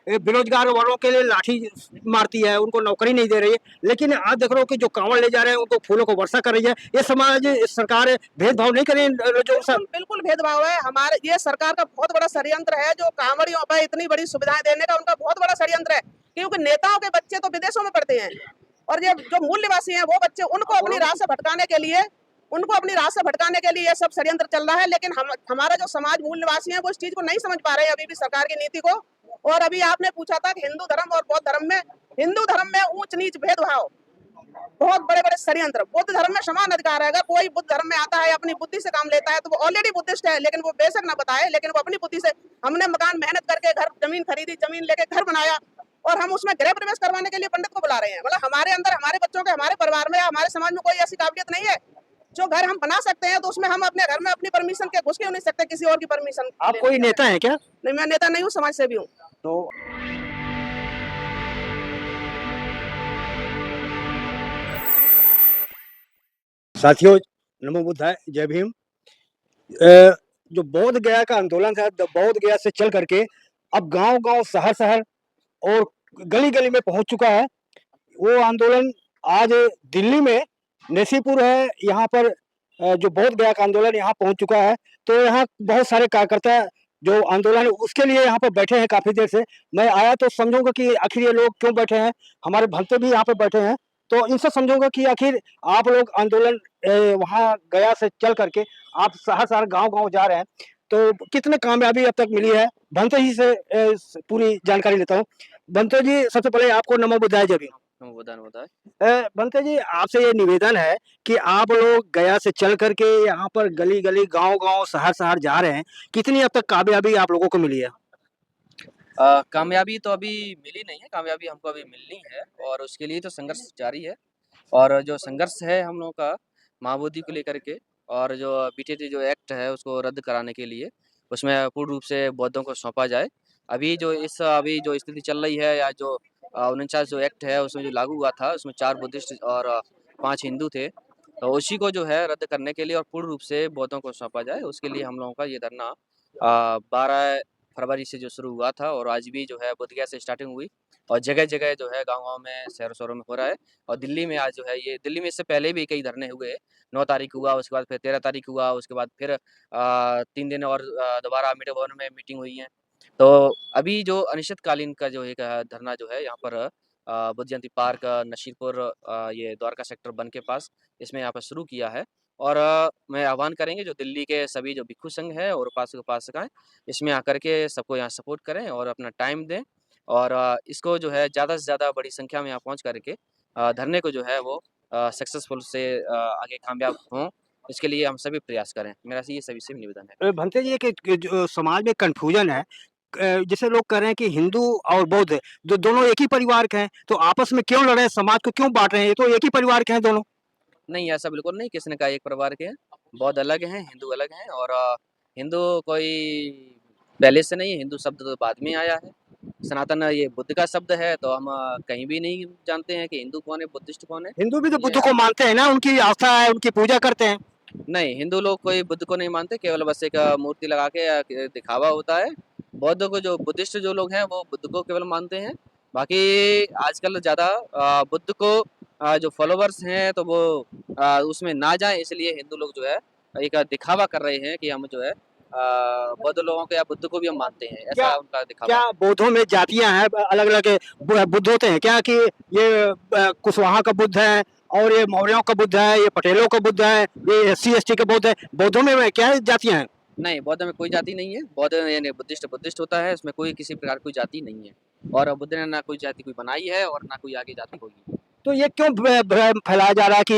बेरोजगार वालों के लिए लाठी मारती है, उनको नौकरी नहीं दे रही है। लेकिन आज देख रहे हो कि जो कांवड़ ले जा रहे हैं उनको फूलों को वर्षा कर रही है। ये समाज सरकार भेदभाव नहीं करे जो बिल्कुल बिल्कुल भेदभाव है। हमारे ये सरकार का बहुत बड़ा षड्यंत्र है, जो कांवड़ियों पर इतनी बड़ी सुविधाएं देने का उनका बहुत बड़ा षड्यंत्र है, क्योंकि नेताओं के बच्चे तो विदेशों में पढ़ते हैं और ये जो मूल्यवासी हैं वो बच्चे उनको अपनी राह से भटकाने के लिए ये सब षड्यंत्र चल रहा है। लेकिन हमारा जो समाज मूल्यवासी है वो इस चीज को नहीं समझ पा रहे हैं अभी भी सरकार की नीति को। और अभी आपने पूछा था कि हिंदू धर्म और बौद्ध धर्म में ऊंच नीच भेदभाव बहुत बड़े बड़े षड्यंत्र। बुद्ध धर्म में समान अधिकार है। अगर कोई बुद्ध धर्म में आता है अपनी बुद्धि से काम लेता है तो वो ऑलरेडी बुद्धिस्ट है, लेकिन वो बेशक ना बताए, लेकिन वो अपनी बुद्धि से, हमने मकान मेहनत करके घर जमीन खरीदी, जमीन लेके घर बनाया और हम उसमें गृह प्रवेश करवाने के लिए पंडित को बुला रहे हैं। मतलब हमारे अंदर, हमारे बच्चों के, हमारे परिवार में, हमारे समाज में कोई ऐसी काबिलियत नहीं है। जो घर हम बना सकते हैं तो उसमें हम अपने घर में अपनी परमिशन के घुस के नहीं सकते, किसी और की परमिशन। आप कोई नेता है क्या? नहीं, मैं नेता नहीं हूँ, समाज सेवी हूँ। तो साथियों, नमो बुद्धाय, जय भीम। जो बोध गया का आंदोलन था, बोध गया से चल करके अब गांव-गांव, शहर-शहर और गली-गली में पहुंच चुका है। वो आंदोलन आज दिल्ली में नेसीपुर है, यहाँ पर जो बोध गया का आंदोलन यहाँ पहुंच चुका है। तो यहाँ बहुत सारे कार्यकर्ता जो आंदोलन उसके लिए यहाँ पर बैठे हैं काफी देर से। मैं आया तो समझूंगा कि आखिर ये लोग क्यों बैठे हैं। हमारे भक्त भी यहाँ पे बैठे हैं, तो इनसे समझूंगा कि आखिर आप लोग आंदोलन वहाँ गया से चल करके आप शहर-शहर, गाँव-गाँव जा रहे हैं, तो कितने कामयाबी अब तक मिली है? भंते जी से पूरी जानकारी लेता हूँ। भंते जी, सबसे पहले आपको नमो बुद्धाय, जय भीम। बनते जी, आपसे ये निवेदन है कि आप लोग गया से चल करके यहाँ पर गली-गली, गाँव-गाँव, शहर-शहर जा रहे हैं। कितनी अब तक कामयाबी आप लोगों को मिली है? कामयाबी तो अभी मिली नहीं है, कामयाबी हमको अभी मिलनी है और उसके लिए तो संघर्ष जारी है। और जो संघर्ष है हम लोगों का माओवादी को लेकर के, और जो बीटीटी जो एक्ट है उसको रद्द कराने के लिए, उसमें पूर्ण रूप से बौद्धों को सौंपा जाए। अभी जो स्थिति चल रही है, या जो 49 जो एक्ट है उसमें जो लागू हुआ था, उसमें 4 बुद्धिस्ट और 5 हिंदू थे। तो उसी को जो है रद्द करने के लिए और पूर्ण रूप से बौद्धों को सौंपा जाए, उसके लिए हम लोगों का ये धरना 12 फरवरी से जो शुरू हुआ था और आज भी जो है बोधगया से स्टार्टिंग हुई और जगह-जगह जो है गाँव-गाँव में, शहरों-शहरों में हो रहा है। और दिल्ली में आज जो है ये, दिल्ली में इससे पहले भी कई धरने हुए। 9 तारीख हुआ, उसके बाद फिर 13 तारीख हुआ, उसके बाद फिर 3 दिन और दोबारा मीडिया भवन में मीटिंग हुई है। तो अभी जो अनिश्चितकालीन का जो एक धरना जो है यहाँ पर बुद्ध जयंती पार्क, नशीरपुर, ये द्वारका सेक्टर 1 के पास, इसमें यहाँ पर शुरू किया है। और मैं आह्वान करेंगे जो दिल्ली के सभी जो भिक्षु संघ है और उपासक-उपासिकाएँ, इसमें आकर के सबको यहाँ सपोर्ट करें और अपना टाइम दें और इसको जो है ज़्यादा से ज़्यादा बड़ी संख्या में यहाँ पहुँच करके धरने को जो है वो सक्सेसफुल से आगे कामयाब हों, इसके लिए हम सभी प्रयास करें। मेरा ये सभी से निवेदन है। भंते जी, कि जो समाज में कन्फ्यूजन है, जैसे लोग कह रहे हैं कि हिंदू और बौद्ध जो दोनों एक ही परिवार के हैं, तो आपस में क्यों लड़ रहे हैं? समाज को क्यों बाँट रहे हैं? ये तो एक ही परिवार के हैं दोनों। नहीं, ऐसा बिल्कुल नहीं, किसी ने कहा एक परिवार के हैं। बौद्ध अलग हैं, हिंदू अलग हैं और हिंदू कोई पहले से नहीं है, हिंदू शब्द तो बाद में आया है। सनातन ये बुद्ध का शब्द है, तो हम कहीं भी नहीं जानते हैं कि हिंदू कौन है, बुद्धिस्ट कौन है। हिंदू भी तो ये बुद्ध को मानते हैं ना, उनकी आस्था है, उनकी पूजा करते हैं। नहीं, हिंदू लोग कोई बुद्ध को नहीं मानते, केवल बस एक मूर्ति लगा के दिखावा होता है। बौद्ध को, जो बुद्धिस्ट जो लोग हैं, वो बुद्ध को केवल मानते हैं। बाकी आजकल ज़्यादा बुद्ध को जो फॉलोवर्स हैं तो वो उसमें ना जाएँ, इसलिए हिंदू लोग जो है एक दिखावा कर रहे हैं कि हम जो है बौद्ध लोगों को या बुद्ध को भी हम मानते हैं, क्या ऐसा उनका दिखावा क्या है। बौद्धों में जातियाँ हैं, अलग-अलग बुद्ध होते हैं क्या? कि ये कुशवाहा का बुद्ध है और ये मौर्यों का बुद्ध है, ये पटेलों का बुद्ध है, ये एससी-एसटी का बुद्ध है। बौद्धों में क्या जातियाँ हैं? नहीं, बौद्ध में कोई जाति नहीं है। बौद्ध यानी बुद्धिस्ट बुद्धिस्ट होता है, इसमें कोई किसी प्रकार की कोई जाति नहीं है। और बुद्ध ने ना कोई जाति कोई बनाई है और ना कोई आगे जाति होगी। तो ये क्यों भ्रम फैलाया जा रहा है कि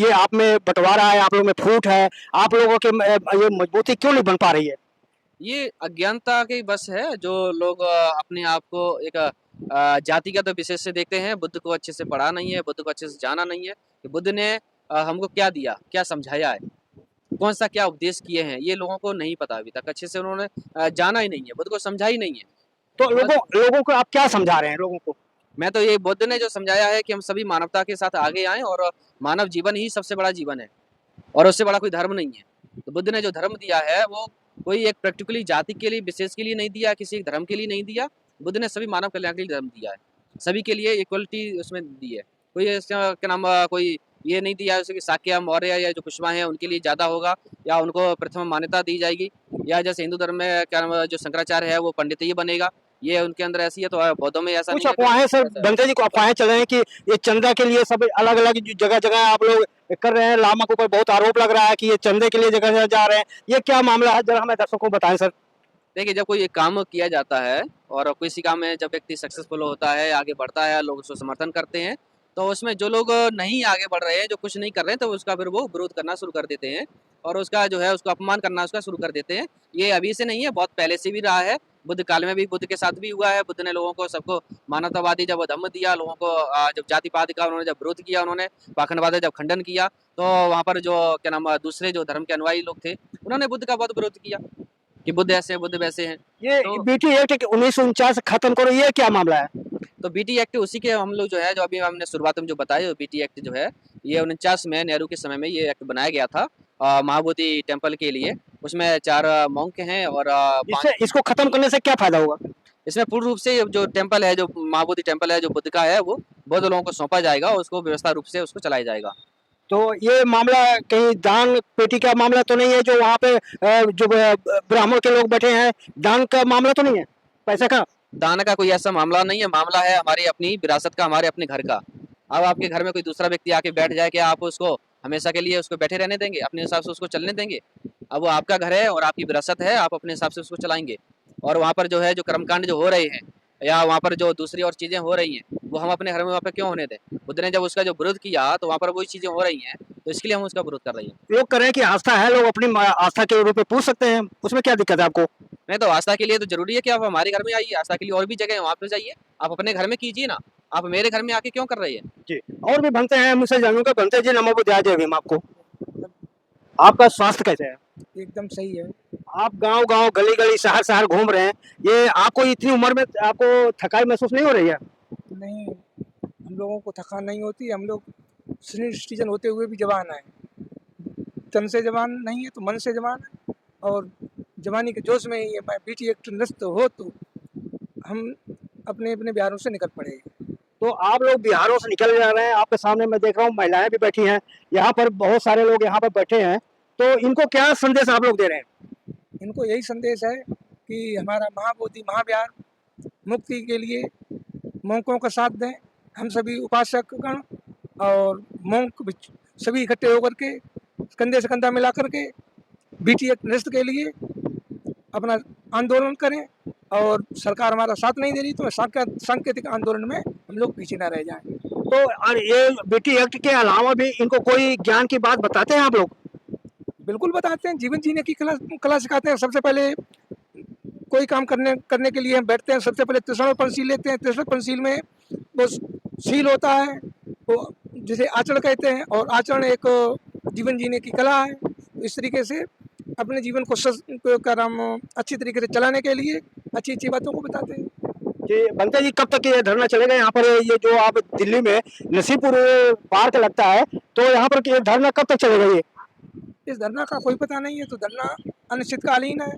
ये आप में बँटवारा है, आप लोगों में फूट है, आप लोगों के ये मजबूती क्यों नहीं बन पा रही है? ये अज्ञानता की बस है, जो लोग अपने आप को एक जातिगत विशेष से देखते हैं। बुद्ध को अच्छे से पढ़ा नहीं है, बुद्ध को अच्छे से जाना नहीं है कि बुद्ध ने हमको क्या दिया, क्या समझाया है, कौन-सा क्या उपदेश किए हैं, ये लोगों को नहीं पता अभी तक। अच्छे से उन्होंने जाना ही नहीं है, बुद्ध को समझा ही नहीं है। तो बस लोगों को आप क्या समझा रहे हैं लोगों को? मैं तो ये, बुद्ध ने जो समझाया है कि हम सभी मानवता के साथ आगे आएँ और मानव जीवन ही सबसे बड़ा जीवन है और उससे बड़ा कोई धर्म नहीं है। तो बुद्ध ने जो धर्म दिया है वो कोई एक पर्टिकुलर जाति के लिए, विशेष के लिए नहीं दिया, किसी एक धर्म के लिए नहीं दिया, बुद्ध ने सभी मानव कल्याण के लिए धर्म दिया है, सभी के लिए इक्वलिटी उसमें दी है। कोई इसका क्या नाम कोई ये नहीं दिया जैसे कि साक्य मौर्य या जो कुशवा हैं उनके लिए ज़्यादा होगा या उनको प्रथम मान्यता दी जाएगी, या जैसे हिंदू धर्म में क्या नाम जो शंकराचार्य है वो पंडित ही बनेगा, ये उनके अंदर ऐसी है। तो बौद्धों में ऐसा कुछ नहीं है कि अफवाहें सर ऐसा है। बंते जी को अफवाहें चल रहे हैं कि ये चंदा के लिए सब अलग अलग जगह जगह आप लोग कर रहे हैं, लामा के ऊपर बहुत आरोप लग रहा है कि ये चंदे के लिए जगह जगह जा रहे हैं, ये क्या मामला है जरा हमें दर्शकों को बताएं सर। देखिए, जब कोई एक काम किया जाता है और किसी काम में जब व्यक्ति सक्सेसफुल होता है, आगे बढ़ता है, लोग उसको समर्थन करते हैं, तो उसमें जो लोग नहीं आगे बढ़ रहे हैं, जो कुछ नहीं कर रहे हैं, तो उसका फिर वो विरोध करना शुरू कर देते हैं और उसका जो है उसको अपमान करना उसका शुरू कर देते हैं। ये अभी से नहीं है, बहुत पहले से भी रहा है। बुद्ध काल में भी बुद्ध के साथ भी हुआ है। बुद्ध ने लोगों को सबको मानवतावादी जब धम्म दिया, लोगों को जब जाति-पाति का उन्होंने जब विरोध किया, उन्होंने पाखंडवाद का जब खंडन किया, तो वहाँ पर जो क्या नाम दूसरे जो धर्म के अनुयायी लोग थे, उन्होंने बुद्ध का बहुत विरोध किया कि बुद्ध ऐसे हैं, बुद्ध वैसे हैं। ये तो बीटी एक्ट 1949 खत्म करो, ये क्या मामला है? तो बीटी एक्ट उसी के हम लोग जो है जो अभी हमने शुरुआत में जो बताया बीटी एक्ट जो है ये 49 में नेहरू के समय में ये एक्ट बनाया गया था महाबोधि टेम्पल के लिए। उसमें 4 मॉन्क हैं और 5 इससे इसको खत्म करने से क्या फायदा होगा? इसमें पूर्ण रूप से जो टेम्पल है, जो महाबोधि टेम्पल है, जो बुद्ध का है, वो बौद्ध लोगों को सौंपा जाएगा और उसको व्यवस्था रूप से उसको चलाया जाएगा। तो ये मामला कहीं दान पेटी का मामला तो नहीं है जो वहाँ पे जो ब्राह्मण के लोग बैठे हैं, दान का मामला तो नहीं है पैसा का? दान का कोई ऐसा मामला नहीं है, मामला है हमारी अपनी विरासत का, हमारे अपने घर का। अब आपके घर में कोई दूसरा व्यक्ति आके बैठ जाए, क्या आप उसको हमेशा के लिए उसको बैठे रहने देंगे? अपने हिसाब से उसको चलने देंगे? अब वो आपका घर है और आपकी विरासत है, आप अपने हिसाब से उसको चलाएंगे। और वहाँ पर जो है जो कर्मकांड जो हो रहे हैं या वहाँ पर जो दूसरी और चीज़ें हो रही हैं, वो हम अपने घर में वहाँ पे क्यों होने दें? बुद्ध ने जब उसका जो विरोध किया तो वहाँ पर वही चीज़ें हो रही हैं, तो इसके लिए हम उसका विरोध कर रहे हैं। लोग कह रहे हैं कि आस्था है, लोग अपनी आस्था के रूप में पूछ सकते हैं, उसमें क्या दिक्कत है आपको? नहीं तो आस्था के लिए तो ज़रूरी है कि आप हमारे घर में आइए, आस्था के लिए और भी जगह है, वहाँ पे जाइए। आप अपने घर में कीजिए ना, आप मेरे घर में आके क्यों कर रही है? जी, और भी बनते हैं, मुझसे जानूंगा। बनते जी, नमो बुद्धाय, जय भीम। आपको आपका स्वास्थ्य कैसे है? एकदम सही है। आप गांव गांव गली गली शहर शहर घूम रहे हैं, ये आपको इतनी उम्र में आपको थकाई महसूस नहीं हो रही है? नहीं, हम लोगों को थकान नहीं होती। हम लोग सीनियर सिटीजन होते हुए भी जवान हैं। तन से जवान नहीं है तो मन से जवान है, और जवानी के जोश में ही मैं बीटी एक्ट निरस्त हो तो हम अपने अपने बिहारों से निकल पड़े। तो आप लोग बिहारों से निकल जा रहे हैं, आपके सामने मैं देख रहा हूँ महिलाएं भी बैठी हैं, यहाँ पर बहुत सारे लोग यहाँ पर बैठे हैं, तो इनको क्या संदेश आप लोग दे रहे हैं? इनको यही संदेश है कि हमारा महाबोधि महाविहार मुक्ति के लिए मोंकों का साथ दें। हम सभी उपासक गण और मोंक सभी इकट्ठे होकर के कंधे से कंधा मिला करके बीटी एक्ट निरस्त के लिए अपना आंदोलन करें, और सरकार हमारा साथ नहीं दे रही तो सांकेतिक आंदोलन में हम लोग पीछे ना रह जाएं। तो और ये बेटी एक्ट के अलावा भी इनको कोई ज्ञान की बात बताते हैं आप लोग? बिल्कुल बताते हैं, जीवन जीने की कला सिखाते हैं। सबसे पहले कोई काम करने के लिए हम बैठते हैं, सबसे पहले त्रिशण पंचशील लेते हैं। त्रिशण पंचशील में वो शील होता है, वो जिसे आचरण कहते हैं, और आचरण एक जीवन जीने की कला है। इस तरीके से अपने जीवन को हम अच्छी तरीके से चलाने के लिए अच्छी अच्छी बातों को बताते हैं। जी, बनते जी, कब तक ये धरना चलेगा यहाँ पर? ये जो आप दिल्ली में नसीपुर पार्क लगता है, तो यहाँ पर ये धरना कब तक चलेगा? ये इस धरना का कोई पता नहीं है, तो धरना अनिश्चितकालीन है,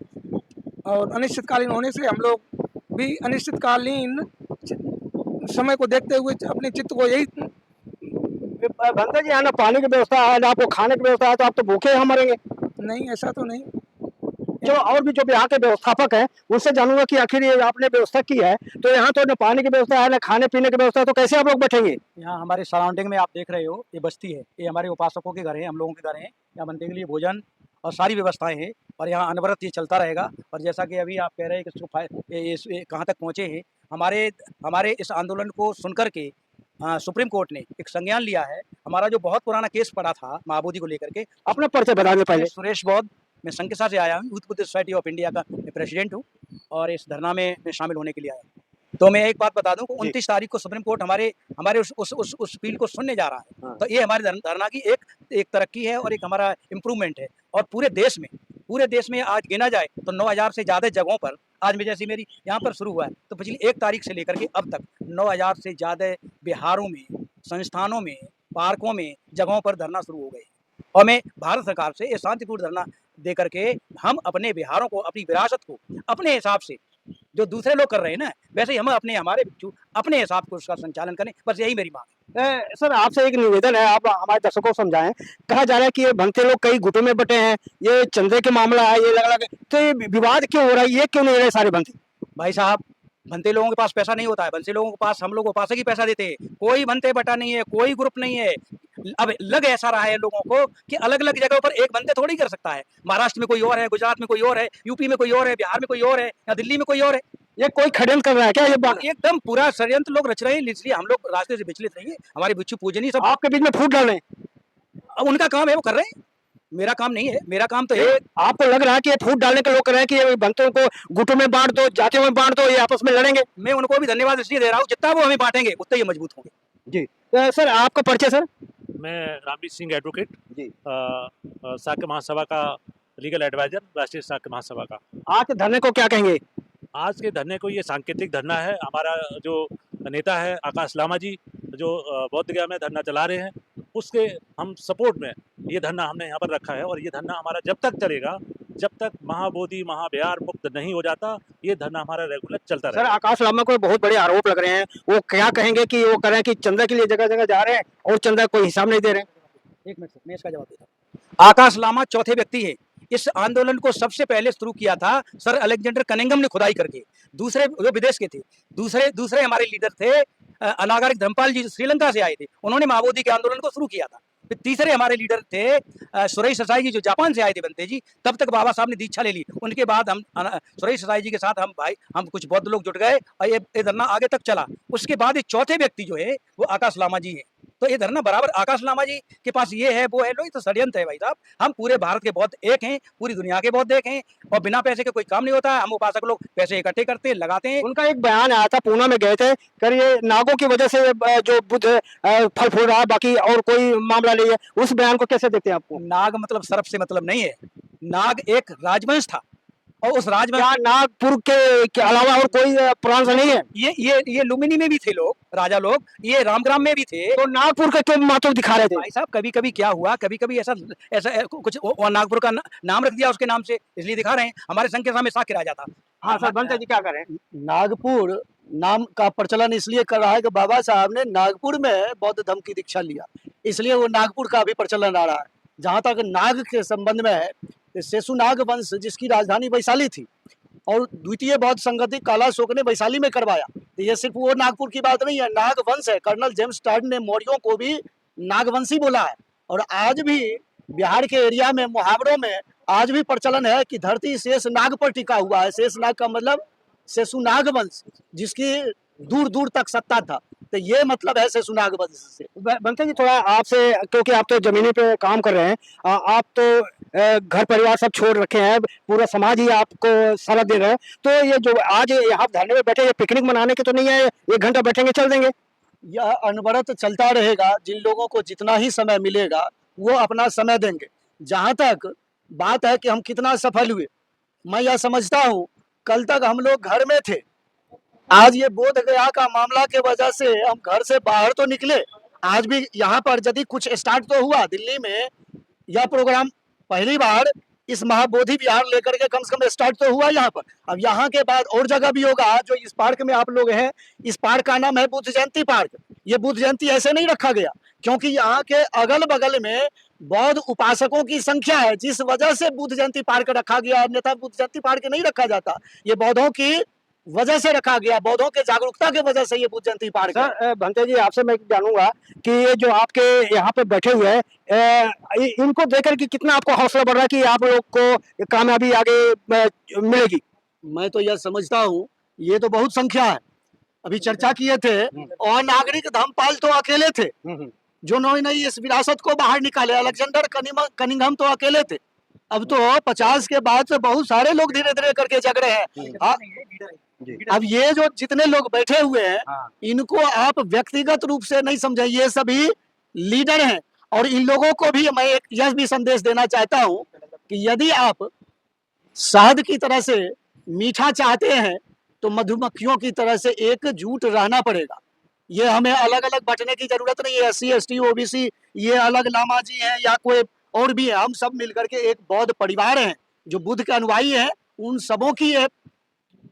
और अनिश्चितकालीन होने से हम लोग भी अनिश्चितकालीन समय को देखते हुए अपने चित्त को यही। बनते जी, यहाँ ना पानी की व्यवस्था है ना आपको खाने की व्यवस्था है, तो आप तो भूखे यहाँ मरेंगे। नहीं, ऐसा तो नहीं। जो और भी जो यहाँ के व्यवस्थापक हैं उनसे जानूंगा कि आखिर ये आपने व्यवस्था की है, तो यहाँ तो न पानी की व्यवस्था है, न खाने पीने की व्यवस्था है, तो कैसे आप लोग बैठेंगे? यहाँ हमारे सराउंडिंग में आप देख रहे हो, ये बस्ती है, ये हमारे उपासकों के घर हैं, हम लोगों के घर हैं। यहाँ बनने के लिए भोजन और सारी व्यवस्थाएं हैं, और यहाँ अनवरत ये चलता रहेगा। और जैसा कि अभी आप कह रहे हैं कि इसको कहाँ तक पहुँचे हैं, हमारे इस आंदोलन को सुनकर के सुप्रीम कोर्ट ने एक संज्ञान लिया है। हमारा जो बहुत पुराना केस पड़ा था महाबोधि को लेकर के। अपना परिचय बता दें पहले। सुरेश बौद्ध, मैं संघ से आया हूँ, youth Buddha society of India का मैं प्रेसिडेंट हूँ, और इस धरना में मैं शामिल होने के लिए आया हूँ। तो मैं एक बात बता दूं कि 29 तारीख को सुप्रीम कोर्ट हमारे उस अपील को सुनने जा रहा है। हाँ। तो ये हमारे धरना की एक तरक्की है और एक हमारा इम्प्रूवमेंट है। और पूरे देश में आज गिना जाए तो 9000 से ज़्यादा जगहों पर, आज में जैसे मेरी यहाँ पर शुरू हुआ है, तो पिछली 1 तारीख से लेकर के अब तक 9000 से ज़्यादा बिहारों में, संस्थानों में, पार्कों में, जगहों पर धरना शुरू हो गए। और मैं भारत सरकार से ये शांतिपूर्ण धरना दे करके हम अपने बिहारों को, अपनी विरासत को अपने हिसाब से जो दूसरे लोग कर रहे हैं ना, वैसे ही हम अपने हिसाब से उसका संचालन करें, बस यही मेरी मांग है। सर आपसे एक निवेदन है, आप हमारे दर्शकों को समझाएं। कहा जा रहा है कि ये भंगते लोग कई गुटों में बटे हैं, ये चंदे के मामला है, ये अलग अलग, तो ये विवाद क्यों हो रहा है, ये क्यों नहीं हो रहे सारे भंगते? भाई साहब, भंते लोगों के पास पैसा नहीं होता है, भंते लोगों के पास हम लोग उपासक ही पैसा देते हैं। कोई भंते बटा नहीं है, कोई ग्रुप नहीं है। अब लग ऐसा रहा है लोगों को कि अलग अलग जगहों पर एक भंते थोड़ी कर सकता है। महाराष्ट्र में कोई और है, गुजरात में कोई और है, यूपी में कोई और है, बिहार में कोई और है, या दिल्ली में कोई और है। ये कोई षड्यंत्र कर रहा है क्या ये बात? एकदम पूरा षड्यंत्र लोग रच रहे हैं, इसलिए हम लोग रास्ते से विचलित नहीं है। हमारी बिच्छू पूजनी सब आपके बीच में फूट डालें? अब उनका काम है, वो कर रहे हैं, मेरा काम नहीं है। मेरा काम तो है, आपको लग रहा है कि ये फूट डालने के लोग कर रहे हैं कि ये भक्तों को गुटों में बांट दो, जातियों में बांट दो, ये आपस में लड़ेंगे? मैं उनको भी धन्यवाद इसलिए दे रहा हूँ, जितना वो हमें बांटेंगे उतने ये मजबूत होंगे। जी सर, आपका परिचय सर? मैं रामवीर सिंह एडवोकेट जी। साक्य महासभा का लीगल एडवाइजर, राष्ट्रीय साक्य महासभा का। आज के धरने को क्या कहेंगे? आज के धरने को ये सांकेतिक धरना है। हमारा जो नेता है आकाश लामा जी, जो बौद्ध गया में धरना चला रहे हैं, उसके हम सपोर्ट में ये धरना हमने यहाँ पर रखा है। और ये धरना हमारा जब तक चलेगा, जब तक महाबोधि महाविहार मुक्त नहीं हो जाता, ये धरना हमारा रेगुलर चलता सर रहेगा। आकाश लामा को बहुत बड़े आरोप लग रहे हैं, वो क्या कहेंगे कि वो कह रहे हैं कि चंदा के लिए जगह जगह जा रहे हैं और चंदा कोई हिसाब नहीं दे रहे हैं? एक मिनट सर, मैं इसका जवाब देता हूँ। आकाश लामा चौथे व्यक्ति है। इस आंदोलन को सबसे पहले शुरू किया था सर अलेक्जेंडर कनिंघम ने खुदाई करके। दूसरे जो विदेश के थे, दूसरे हमारे लीडर थे अनागारिक धर्मपाल जी, श्रीलंका से आए थे, उन्होंने महाबोधि के आंदोलन को शुरू किया था। फिर तीसरे हमारे लीडर थे सुरेश ससाई जी, जो जापान से आए थे बनते जी। तब तक बाबा साहब ने दीक्षा ले ली। उनके बाद हम सुरेश ससाई जी के साथ हम कुछ बौद्ध लोग जुट गए और ये धरना आगे तक चला। उसके बाद ये चौथे व्यक्ति जो है वो आकाश लामा जी है। तो ये धरना बराबर आकाश लामा जी के पास ये है वो है, लो ये तो षड्यंत्र है भाई साहब। हम पूरे भारत के बौद्ध एक हैं, पूरी दुनिया के बौद्ध एक हैं, और बिना पैसे के कोई काम नहीं होता है। हम उपासक लोग पैसे इकट्ठे करते हैं, लगाते हैं। उनका एक बयान आया था, पूना में गए थे, कर ये नागों की वजह से जो बुद्ध फल फूल रहा है, बाकी और कोई मामला नहीं है। उस बयान को कैसे देखते हैं आपको? नाग मतलब सर्प से मतलब नहीं है। नाग एक राजवंश था, और उस राजवंश क्या नागपुर के अलावा और कोई पुराण से नहीं है? ये लुम्बिनी में भी थे लोग, राजा लोग, ये रामग्राम में भी थे। तो नागपुर का क्यों महत्व दिखा रहे थे? भाई साहब, कभी कभी क्या हुआ, कभी कभी ऐसा कुछ नागपुर का नाम रख दिया उसके नाम से, इसलिए दिखा रहे हैं। हमारे संघ के सामने साक्य राजा था। हाँ सर, बनते जी क्या करें? नागपुर नाम का प्रचलन इसलिए कर रहा है कि बाबा साहब ने नागपुर में बौद्ध धर्म की दीक्षा लिया, इसलिए वो नागपुर का भी प्रचलन आ रहा है। जहाँ तक नाग के संबंध में है, शेषुनाग वंश जिसकी राजधानी वैशाली थी, और द्वितीय बौद्ध संगति कालाशोक ने वैशाली में करवाया। तो ये सिर्फ वो नागपुर की बात नहीं है, नाग वंश है। कर्नल जेम्स टर्ड ने मौर्यों को भी नागवंशी बोला है। और आज भी बिहार के एरिया में, मुहावरों में आज भी प्रचलन है कि धरती शेष नाग पर टिका हुआ है। शेष नाग का मतलब शेषुनाग वंश, जिसकी दूर दूर तक सत्ता था। तो ये मतलब है शेषुनाग वंश से। बनते जी, थोड़ा आपसे, क्योंकि आप तो जमीनी पे काम कर रहे हैं, आप तो घर परिवार सब छोड़ रखे हैं, पूरा समाज ही आपको सारा दे रहा है, तो ये जो आज यहाँ धरने में बैठे, ये पिकनिक मनाने के तो नहीं है? 1 घंटा बैठेंगे चल देंगे? यह अनवरत चलता रहेगा। जिन लोगों को जितना ही समय मिलेगा वो अपना समय देंगे। जहाँ तक बात है कि हम कितना सफल हुए, मैं यह समझता हूँ, कल तक हम लोग घर में थे, आज ये बोध गया का मामला के वजह से हम घर से बाहर तो निकले। आज भी यहाँ पर यदि कुछ स्टार्ट तो हुआ, दिल्ली में यह प्रोग्राम पहली बार इस महाबोधि विहार लेकर के कम से कम स्टार्ट तो हुआ यहाँ पर। अब यहाँ के बाद और जगह भी होगा। जो इस पार्क में आप लोग हैं, इस पार्क का नाम है बुद्ध जयंती पार्क। ये बुद्ध जयंती ऐसे नहीं रखा गया, क्योंकि यहाँ के अगल बगल में बौद्ध उपासकों की संख्या है, जिस वजह से बुद्ध जयंती पार्क रखा गया। अन्यथा बुद्ध जयंती पार्क नहीं रखा जाता। ये बौद्धों की वजह से रखा गया, बौद्धों के जागरूकता के वजह से ये बुद्ध जयंती पार्क है। सर भंते जी, आपसे मैं जानूंगा कि ये जो आपके यहाँ पे बैठे हुए हैं, इनको देखकर कि कितना आपको हौसला बढ़ रहा है कि आप लोग को कामयाबी आगे मिलेगी? मैं तो यह समझता हूँ, ये तो बहुत संख्या है। अभी चर्चा किए थे, और नागरिक धर्मपाल तो अकेले थे जिन्होंने इस विरासत को बाहर निकाले। अलेक्जेंडर कनिंघम तो अकेले थे। अब तो 50 के बाद से बहुत सारे लोग धीरे धीरे करके जग रहे हैं। अब ये जो जितने लोग बैठे हुए हैं, इनको आप व्यक्तिगत रूप से नहीं समझे, ये सभी लीडर हैं। और इन लोगों को भी मैं एक यह भी संदेश देना चाहता हूं कि यदि आप शहद की तरह से मीठा चाहते हैं, तो मधुमक्खियों की तरह से एकजुट रहना पड़ेगा। ये हमें अलग अलग बंटने की जरूरत नहीं है। SC ST OBC ये अलग लामा जी हैं या कोई और भी है, हम सब मिलकर के एक बौद्ध परिवार हैं जो बुद्ध के अनुयायी हैं। उन सबों की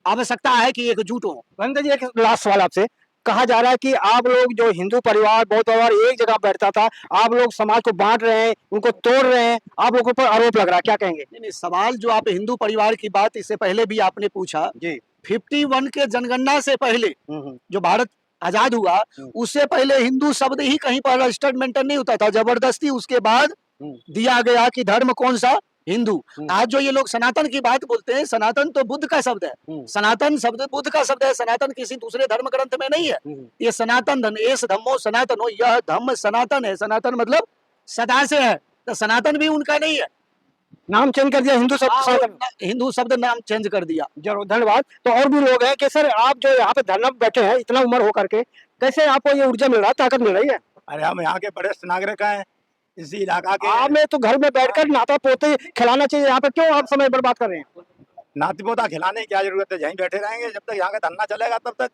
आवश्यकता है कि एकजुट हो। महेंद्र जी, एक लास्ट सवाल आपसे। कहा जा रहा है कि आप लोग जो हिंदू परिवार बौद्ध परिवार एक जगह बैठता था, आप लोग समाज को बांट रहे हैं, उनको तोड़ रहे हैं, आप लोगों पर आरोप लग रहा है, क्या कहेंगे? नहीं नहीं, सवाल जो आप हिंदू परिवार की बात इससे पहले भी आपने पूछा, जी। 51 के जनगणना से पहले जो भारत आजाद हुआ, उससे पहले हिंदू शब्द ही कहीं पर रजिस्टर्ड मेंटेन नहीं होता था, जबरदस्ती उसके बाद दिया गया कि धर्म कौन सा, हिंदू। आज जो ये लोग सनातन की बात बोलते हैं, सनातन तो बुद्ध का शब्द है, सनातन शब्द बुद्ध का शब्द है, सनातन किसी दूसरे धर्म ग्रंथ में नहीं है। ये सनातन धन एस धम्मो सनातनो, यह धम्म सनातन है, सनातन मतलब सदा से है, तो सनातन भी उनका नहीं है, नाम चेंज कर दिया हिंदू शब्द, हिंदू शब्द नाम चेंज कर दिया। जरूर, धन्यवाद। तो और भी लोग हैं कि सर, आप जो यहाँ पे धरना पे बैठे हैं, इतना उम्र हो करके, कैसे आपको ये ऊर्जा मिल रहा है, ताकत मिल रही है? अरे हम यहाँ के वरिष्ठ नागरिक हैं, इसी इलाका के। आपने तो घर में बैठकर नाता पोते खिलाना चाहिए, यहाँ पे क्यों आप समय बर्बाद कर रहे हैं? नाती पोता खिलाने की क्या जरूरत है, यहीं बैठे रहेंगे जब तक यहाँ का धरना चलेगा तब तक।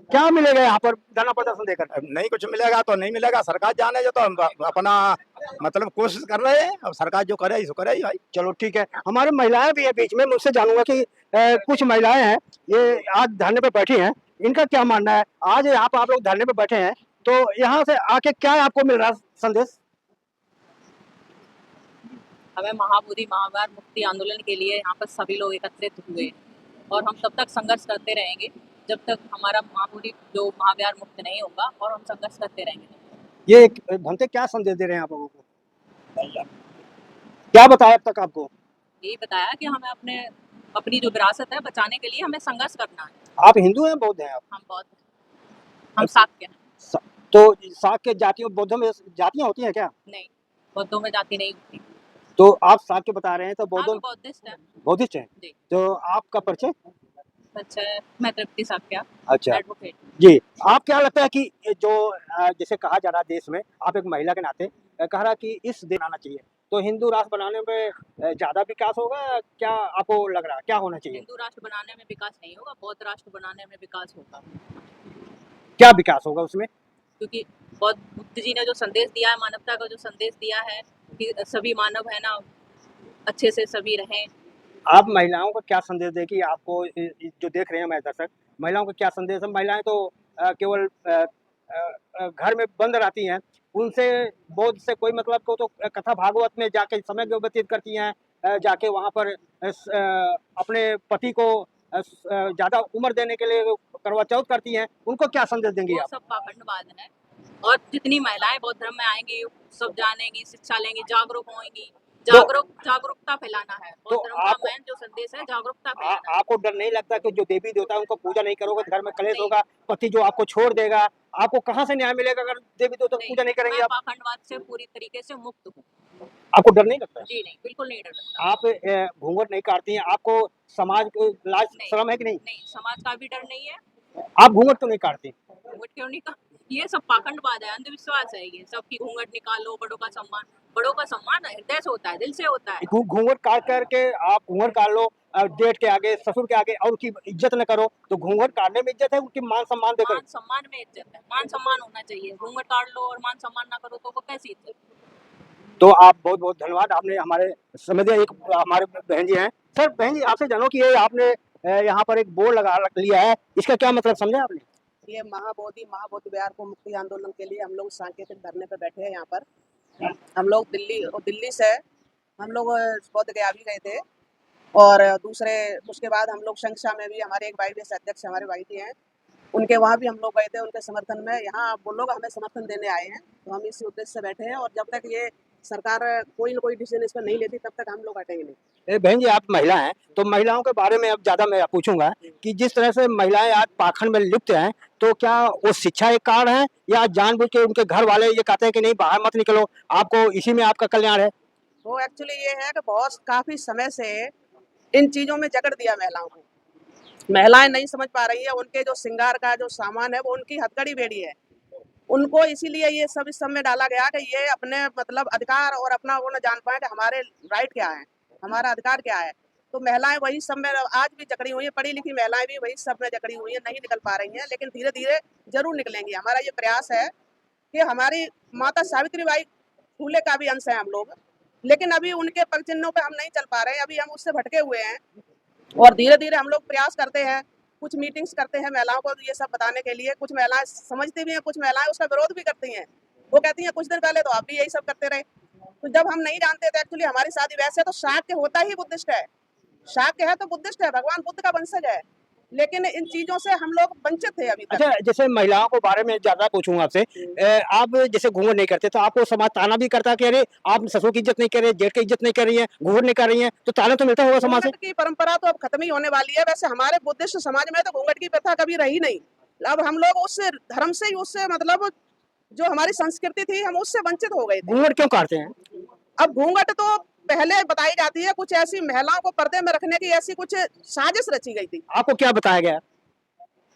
क्या मिलेगा यहाँ पर धरना प्रदर्शन देकर? अब नहीं कुछ मिलेगा तो नहीं मिलेगा, सरकार जाने जो, तो हम अपना मतलब कोशिश कर रहे हैं, अब सरकार जो करे सो करे ही भाई। चलो ठीक है। हमारे महिलाएं भी है बीच में, मुझसे जानूंगा कि कुछ महिलाएं हैं, ये आज धरने पे बैठी हैं, इनका क्या मानना है? आज यहाँ पे आप लोग धरने पे बैठे हैं, तो यहाँ से आके क्या आपको मिल रहा है संदेश? हमें महाबोधि महावीर मुक्ति आंदोलन के लिए यहाँ पर सभी लोग एकत्रित हुए और हम तब तक संघर्ष करते रहेंगे जब तक हमारा महाबोधि जो महावीर मुक्त नहीं होगा, और हम संघर्ष करते रहेंगे। ये भंते क्या संदेश दे रहे हैं आप लोगों को? क्या बताया अब तक आपको? यही बताया कि हमें अपनी जो विरासत है बचाने के लिए हमें संघर्ष करना है। आप हिंदू हैं, बौद्ध हैं? आप हम बौद्ध हैं, हम शाक्य हैं। तो शाक्य जातियों, बौद्धों में जातियां होती हैं क्या? नहीं, बौद्धों में जाति नहीं होती। तो आप शाक्य बता रहे हैं, तो बौद्धों बौद्धिस्ट है। बौद्धिस्ट हैं? जी। तो आपका परिचय? अच्छा, मैं तृप्ति शाक्य, अच्छा एडवोकेट। जी। आप क्या लगता है कि जो जैसे कहा जा रहा है देश में, आप एक महिला के नाते कह रहा कि इस दिन आना चाहिए, तो हिंदू राष्ट्र बनाने में ज्यादा विकास होगा, क्या आपको लग रहा है, क्या होना चाहिए? हिंदू राष्ट्र बनाने में विकास नहीं होगा, बौद्ध राष्ट्र बनाने में विकास होगा। क्या विकास होगा उसमें? क्योंकि बुद्ध जी ने जो संदेश दिया है, मानवता का जो संदेश दिया है कि सभी मानव है ना, अच्छे से सभी रहें। आप महिलाओं को क्या संदेश दे कि आपको जो देख रहे हैं हमारे दर्शक, महिलाओं को क्या संदेश है? महिलाएं तो केवल घर में बंद रहती हैं, उनसे बौद्ध से कोई मतलब को, तो कथा भागवत में जाके समय व्यतीत करती हैं, जाके वहाँ पर अपने पति को ज्यादा उम्र देने के लिए करवा चौथ करती हैं, उनको क्या संदेश देंगी आप? सब पाखंडवाद है, और जितनी महिलाएं बौद्ध धर्म में आएंगी सब जानेंगी, शिक्षा लेंगी, जागरूक होंगी। जागरूकता फैलाना है, बौद्ध धर्म का मेन जो संदेश है जागरूकता फैलाना। आपको डर नहीं लगता कि जो देवी देवता है उनको पूजा नहीं करोगे, घर में कलेश होगा, पति जो आपको छोड़ देगा, आपको कहाँ से न्याय मिलेगा अगर देवी देवता पूजा नहीं करेंगे आप? पाखंडवाद से पूरी तरीके से मुक्त हूँ। आपको डर नहीं लगता? जी नहीं, बिल्कुल नहीं डर लगता। आप घूंघट नहीं काटती हैं, आपको समाज को लाज शर्म है कि नहीं? नहीं, समाज का भी डर नहीं है। आप घूंघट तो नहीं काटती? घूंघट क्यों नहीं? ये सब पाखंडवाद है, अंधविश्वास है। ये सबकी घूंघट निकालो, बड़ों का सम्मान हृदय से होता है, दिल से होता है। घूंघट काट करके आप घूंघट काट लो, जेठ के आगे, ससुर के आगे, और उनकी इज्जत न करो, तो घूंघट काटने में इज्जत है, उनकी मान सम्मान देकर? मान सम्मान में इज्जत है, मान सम्मान होना चाहिए। घूंघट काट लो और मान सम्मान ना करो तो वो कैसी इज्जत? तो आप बहुत बहुत धन्यवाद, आपने हमारे समय दिया। एक हमारे बहन जी हैं। सर, बहन जी आपसे जानो कि ये आपने यहाँ पर एक बोर्ड लगा लिया है, इसका क्या मतलब समझे आपने? ये महाबोधि विहार को मुक्ति आंदोलन के लिए हम लोग सांकेतिक धरने पे बैठे हैं। यहाँ पर हम लोग दिल्ली से हम लोग बोध गया भी गए थे, और उसके बाद हम लोग शंखा में भी, हमारे एक भाई देश अध्यक्ष हमारे भाई जी हैं, उनके वहाँ भी हम लोग गए थे उनके समर्थन में। यहाँ वो लोग हमें समर्थन देने आए हैं, तो हम इसी उद्देश्य से बैठे हैं, और जब तक ये सरकार कोई न कोई डिसीजन इस पर नहीं लेती तब तक हम लोग हटेंगे नहीं। बहन जी, आप महिला हैं, तो महिलाओं के बारे में अब ज्यादा मैं पूछूंगा कि जिस तरह से महिलाएं आज पाखंड में लिप्त हैं, तो क्या वो शिक्षा एक कारण है, या जानबूझ के उनके घर वाले ये कहते हैं कि नहीं बाहर मत निकलो, आपको इसी में आपका कल्याण है? वो एक्चुअली ये है कि बहुत काफी समय से इन चीजों में जकड़ दिया महिलाओं को। महिलाएं नहीं समझ पा रही है, उनके जो श्रृंगार का जो सामान है वो उनकी हथकड़ी बेड़ी है। उनको इसीलिए ये सब इस सब में डाला गया कि ये अपने मतलब अधिकार और अपना वो न जान पाए कि हमारे राइट क्या है, हमारा अधिकार क्या है। तो महिलाएं वही सब में आज भी जकड़ी हुई है, पढ़ी लिखी महिलाएं भी वही सब में जकड़ी हुई है, नहीं निकल पा रही हैं, लेकिन धीरे धीरे जरूर निकलेंगी। हमारा ये प्रयास है कि हमारी माता सावित्रीबाई फूले का भी अंश है हम लोग, लेकिन अभी उनके पग चिन्हों पे हम नहीं चल पा रहे हैं, अभी हम उससे भटके हुए हैं। और धीरे धीरे हम लोग प्रयास करते हैं, कुछ मीटिंग्स करते हैं महिलाओं को ये सब बताने के लिए। कुछ महिलाएं समझती भी हैं, कुछ महिलाएं उसका विरोध भी करती हैं। वो कहती हैं कुछ दिन पहले तो आप भी यही सब करते रहे। तो जब हम नहीं जानते थे एक्चुअली हमारी शादी, वैसे तो शाक्य होता ही बुद्धिस्ट है, शाक्य है तो बुद्धिस्ट है, भगवान बुद्ध का वंशज है, लेकिन इन चीजों से हम लोग वंचित थे अभी तक। अच्छा, जैसे महिलाओं के बारे में ज्यादा पूछूंगा आपसे, आप जैसे घूंघट नहीं करते तो आपको समाज ताना भी करता है कि अरे आप ससुर की इज्जत नहीं कर रहे, जेठ की इज्जत नहीं कर रही है, घूंघट नहीं कर रही है, तो ताना तो मिलता होगा समाज से। घूंघट की परंपरा तो अब खत्म ही होने वाली है। वैसे हमारे बुद्धिस्ट समाज में तो घूंघट की प्रथा कभी रही नहीं। अब हम लोग उस धर्म से ही, उससे मतलब जो हमारी संस्कृति थी, हम उससे वंचित हो गए थे। घूंघट क्यों काटते हैं? अब घूंघट तो पहले बताई जाती है, कुछ ऐसी महिलाओं को पर्दे में रखने की ऐसी कुछ साजिश रची गई थी। आपको क्या बताया गया?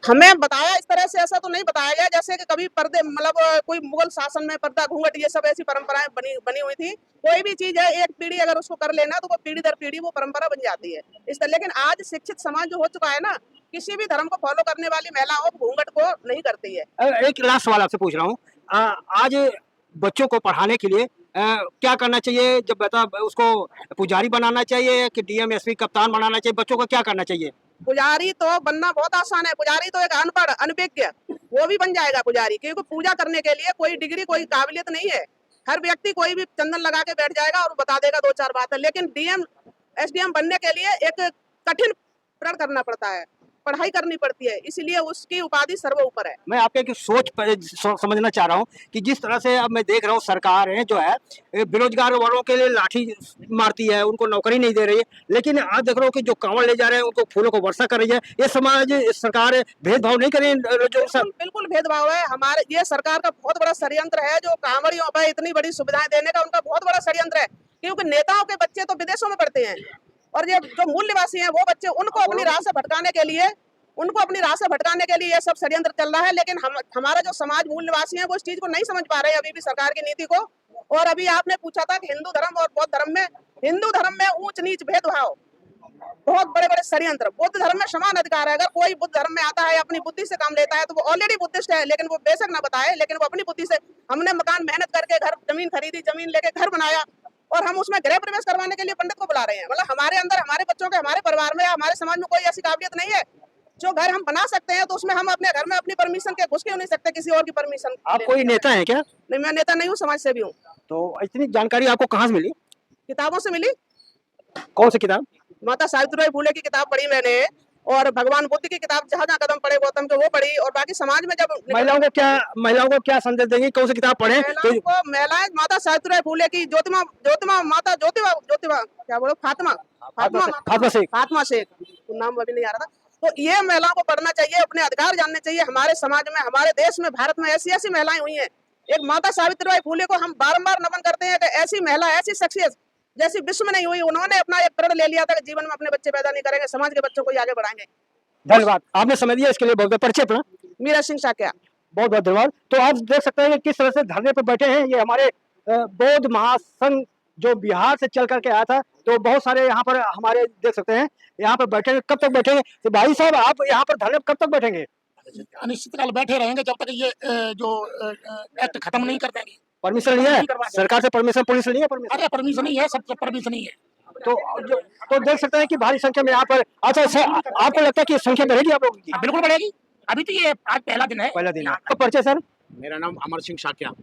हमें बताया इस तरह से, ऐसा तो नहीं बताया गया जैसे कि कभी पर्दे, मतलब कोई मुगल शासन में पर्दा घूंघट ये सब ऐसी परंपराएं बनी हुई थी। कोई भी चीज है, एक पीढ़ी अगर उसको कर लेना तो वो पीढ़ी दर पीढ़ी वो परंपरा बन जाती है इस तरह। लेकिन आज शिक्षित समाज जो हो चुका है ना, किसी भी धर्म को फॉलो करने वाली महिलाओं घूंघट को नहीं करती है। एक लास्ट सवाल आपसे पूछ रहा हूँ, आज बच्चों को पढ़ाने के लिए क्या करना चाहिए? जब बता उसको पुजारी बनाना चाहिए कि डीएम एसपी कप्तान बनाना चाहिए? बच्चों को क्या करना चाहिए? पुजारी तो बनना बहुत आसान है। पुजारी तो एक अनपढ़ अनभिज्ञ वो भी बन जाएगा पुजारी, क्योंकि पूजा करने के लिए कोई डिग्री कोई काबिलियत नहीं है। हर व्यक्ति कोई भी चंदन लगा के बैठ जाएगा और बता देगा दो चार बातें। लेकिन डीएम एसडीएम बनने के लिए एक कठिन प्रण करना पड़ता है, पढ़ाई करनी पड़ती है, इसलिए उसकी उपाधि सर्व ऊपर है। मैं आपके की सोच समझना चाह रहा हूँ कि जिस तरह से अब मैं देख रहा हूँ सरकार है जो है बेरोजगार वर्गों के लिए लाठी मारती है, उनको नौकरी नहीं दे रही है, लेकिन आज देख रहा हूँ कि जो कांवड़ ले जा रहे हैं उनको फूलों को वर्षा कर रही है। ये समाज सरकार भेदभाव नहीं कर रही जो बिल्कुल भेदभाव है। हमारे ये सरकार का बहुत बड़ा षड्यंत्र है, जो कांवड़ियों पर इतनी बड़ी सुविधाएं देने का उनका बहुत बड़ा षड्यंत्र है, क्योंकि नेताओं के बच्चे तो विदेशों में पढ़ते हैं और ये जो मूल निवासी हैं वो बच्चे, उनको अपनी राह से भटकाने के लिए ये सब षड्यंत्र चल रहा है। लेकिन हमारा जो समाज मूल निवासी है वो इस चीज को नहीं समझ पा रहे हैं अभी भी सरकार की नीति को। और अभी आपने पूछा था कि हिंदू धर्म और बौद्ध धर्म में ऊंच नीच भेदभाव, बहुत बड़े बड़े षड्यंत्र। बुद्ध धर्म में समान अधिकार है। अगर कोई बुद्ध धर्म में आता है अपनी बुद्धि से काम लेता है तो वो ऑलरेडी बुद्धिस्ट है, लेकिन वो बेशक ना बताए, लेकिन वो अपनी बुद्धि से, हमने मकान मेहनत करके घर जमीन खरीदी, जमीन लेके घर बनाया और हम उसमें गृह प्रवेश करवाने के लिए पंडित को बुला रहे हैं। मतलब हमारे अंदर, हमारे बच्चों के, हमारे परिवार में या हमारे समाज में कोई ऐसी काबिलियत नहीं है। जो घर हम बना सकते हैं तो उसमें हम अपने घर में अपनी परमिशन के घुस क्यों नहीं सकते, किसी और की परमिशन? आप कोई नेता है क्या? नहीं, मैं नेता नहीं हूँ, समाज सेवी हूँ। तो इतनी जानकारी आपको कहाँ से मिली? किताबों से मिली। कौन सी किताब? माता सावित्रीबाई फुले की किताब पढ़ी मैंने, और भगवान बुद्ध की किताब जहाँ जहाँ कदम पड़े गौतम के वो पढ़ी। और बाकी समाज में जब महिलाओं को क्या संदेश देंगे? कौन सी किताब पढ़े? महिलाएं माता सावित्रीबाई फुले की, फातिमा शेख, नाम अभी नहीं आ रहा था। तो ये महिलाओं को पढ़ना चाहिए, अपने अधिकार जानने चाहिए। हमारे समाज में, हमारे देश में, भारत में ऐसी ऐसी महिलाएं हुई हैं। एक माता सावित्रीबाई फुले को हम बारंबार नमन करते हैं कि ऐसी महिला, ऐसी शख्सियत जैसी विश्व में नहीं हुई। उन्होंने अपना एक प्रण ले लिया था कि जीवन में अपने बच्चे पैदा नहीं करेंगे, समाज के बच्चों को आगे बढ़ाएंगे। धन्यवाद, आपने समय दिया इसके लिए बहुत बहुत। परिचय अपना? मीरा सिंह साक्या। बहुत बहुत धन्यवाद। तो आप देख सकते हैं कि किस तरह से धरने पर बैठे हैं। ये हमारे बौद्ध महासंघ जो बिहार से चल करके आया था, तो बहुत सारे यहाँ पर हमारे देख सकते हैं यहाँ पर बैठे। कब तक बैठेंगे? तो भाई साहब, आप यहाँ पर धरने कब तक बैठेंगे? अनिश्चित काल बैठे रहेंगे जब तक ये जो एक्ट खत्म नहीं कर देंगे। परमिशन लिया है सरकार से? परमिशन पुलिस नहीं है? अरे परमिशन नहीं है, सब परमिशन नहीं है। तो देख सकते हैं कि भारी संख्या में यहाँ पर। अच्छा सर, आपको लगता है कि संख्या बढ़ेगी आप लोगों की? बिल्कुल बढ़ेगी। अभी तो ये आज पहला दिन है। तो परिचय सर? मेरा नाम अमर सिंह साक्या।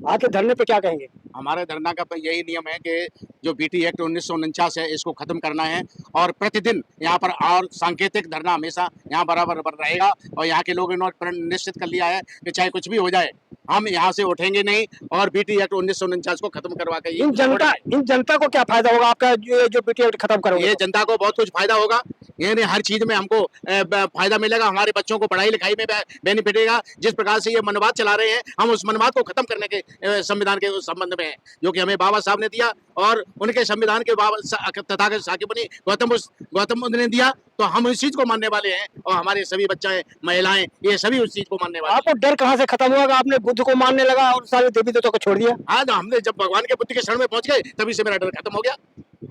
आपके धरने पे क्या कहेंगे? हमारे धरना का यही नियम है कि जो बीटी एक्ट 1949 है इसको खत्म करना है, और प्रतिदिन यहाँ पर और सांकेतिक धरना हमेशा यहाँ बराबर रहेगा। और यहाँ के लोगों ने प्रण निश्चित कर लिया है कि चाहे कुछ भी हो जाए हम यहाँ से उठेंगे नहीं, और बीटी एक्ट 1949 को खत्म करवा के इन जनता को क्या फायदा होगा आपका जो बीटी एक्ट खत्म करोगे? ये जनता को बहुत कुछ फायदा होगा, यानी हर चीज में हमको फायदा मिलेगा। हमारे बच्चों को पढ़ाई लिखाई में बेनिफिट देगा। जिस प्रकार से ये मनवाद चला रहे हैं, हम उस मनवाद को खत्म करने के संविधान के संबंध में है, जो कि हमें बाबा साहब ने दिया, और उनके संविधान के तथागत साकिबुनी गौतम बुद्ध ने दिया। तो हम उस चीज को मानने वाले हैं, और हमारे सभी बच्चे, महिलाएं, ये सभी उस चीज को मानने वाले हैं। आपको डर कहाँ से खत्म हुआ? आपने बुद्ध को मानने लगा और सारे देवी देवताओं को छोड़ दिया? हाँ, हमने जब भगवान के बुद्ध के शरण में पहुंच गए तभी से मेरा डर खत्म हो गया।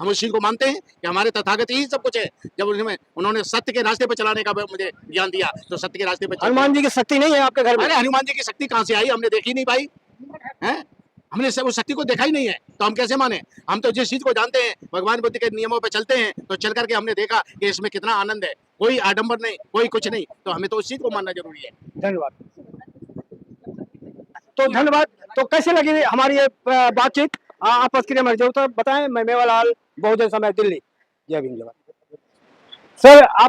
हम उस चीज को मानते हैं कि हमारे तथागत ही सब कुछ है। जब उन्होंने सत्य के रास्ते पर चलाने का मुझे ज्ञान दिया, तो सत्य के रास्ते पर। हनुमान जी की शक्ति नहीं है आपके घर में? अरे हनुमान जी की शक्ति कहाँ से आई? हमने देखी नहीं पाई है। हमने उस शक्ति को देखा ही नहीं है, तो हम कैसे माने? हम तो जिस चीज को जानते हैं, भगवान बुद्ध के नियमों पे चलते हैं, तो चल करके हमने देखा कि इसमें कितना आनंद है, कोई आडंबर नहीं, कोई कुछ नहीं, तो हमें तो उस चीज को मानना जरूरी है। धन्यवाद। तो धन्यवाद। तो कैसे लगी हमारी ये बातचीत? आप प्रतिक्रिया में जरूर बताएं। मैं मेवालाल, बहुजन समाज दिल्ली। जय भीम। सर आपका